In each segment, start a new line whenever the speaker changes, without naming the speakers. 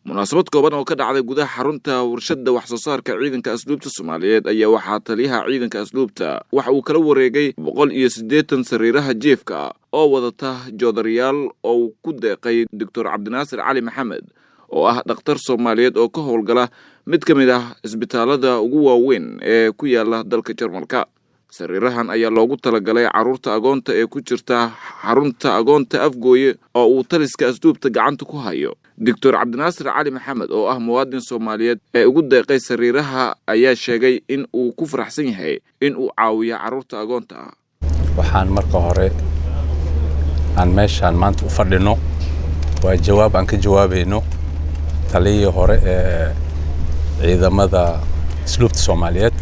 munaasabad kooban oo ka dhacday gudaha xarunta warshada wax soo saarka ciidanka asluubta Soomaaliyeed ayaa waxaa taliyaha ciidanka asluubta waxa uu kala wareegay 180 sariiraha jiifka oo wadata joodariyaal oo ku deeqay Dr. Cabdinaasir Cali Maxamed oo ah dhakhtar Soomaaliyeed oo ka howlgala mid ka mid ah isbitaalada ugu waaweyn ee ku yaala dalka Jarmalka. sariirahan ayaa loogu talagalay caruurta agoonta ee ku jirta xarunta agoonta Afgooye oo uu taliska asluubta gacanta ku hayo. Dr. Cabdinaasir Cali Maxamed oo ah muwaadin Soomaaliyeed ee ugu deeqay sariiraha ayaa sheegay in uu ku faraxsan yahay in uu caawiyo caruurta agoonta ah.
waxaan marka hore aan meeshaan maanta u fadhino waa jawaab aan ka jawaabayno taliyii hore ee ciidamada asluubta Soomaaliyeed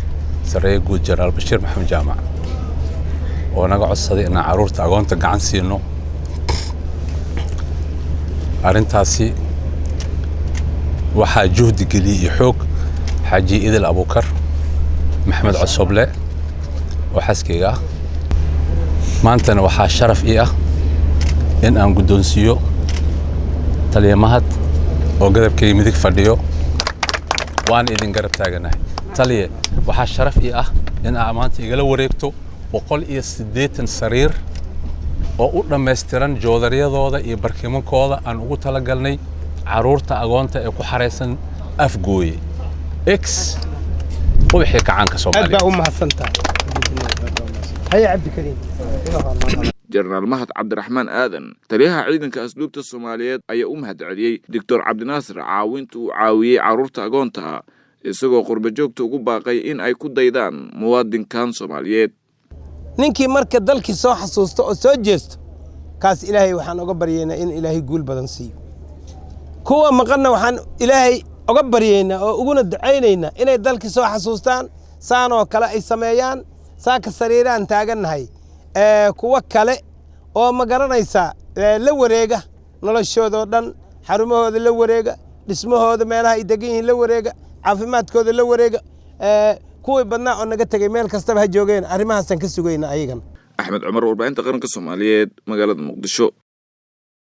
سريع جود جنرال بشير محمد جامع ونقعد صديق إن عروت أقونت قعن سينو أرنتاسي وحا جهد قلي يحوق حاجي إذل أبو كر محمد عصوبلة وحسكيغا ما أنتنا وحا شرف إيه إن أن قدون سيو تلي مهد وقدب كي مدك فرديو وان إذن قرب تاقنا تلي waxaa sharaf ii ah in aan maanta igala wareegto 180 sariir oo u dhameystiran joodariyadooda iyo barkimankooda aan ugu talagalnay caruurta agoonta ee ku xareysan Afgooye X wixii kacanka Soomaaliya
aad baa u mahadsantahay hay Cabdi Kariim
General Mahad Cabdiraxmaan Aadan taliyaha ciidanka asluubta Soomaaliyeed ayaa u mahadceliyay Dr. Cabdinaasir caawinta uu caawiyay caruurta agoonta isagoo qurba joogta ugu baaqay in ay ku daydaan muwaadinkan Soomaaliyeed.
ninkii marka dalkii soo xasuusto oo soo jeesto kaas Ilaahay waxaan uga baryeynaa in Ilaahay guul badan siiyo kuwa maqanna waxaan Ilaahay uga baryeynaa oo uguna duceynaynaa inay dalkii soo xasuustaan saanoo kale ay sameeyaan saaka sariiraan taaganahay kuwa kale oo ma garanaysa la wareega noloshooda dhan xarumahooda la wareega dhismahooda meelaha ay degan yihiin la wareega caafimaadkooda la wareega kuwii badnaa oo naga tagay meel kastaba ha joogeen arrimahaas aan ka sugayna ayagan
Axmed Cumar warbaahinta qaranka Soomaaliyeed magaalada Muqdisho.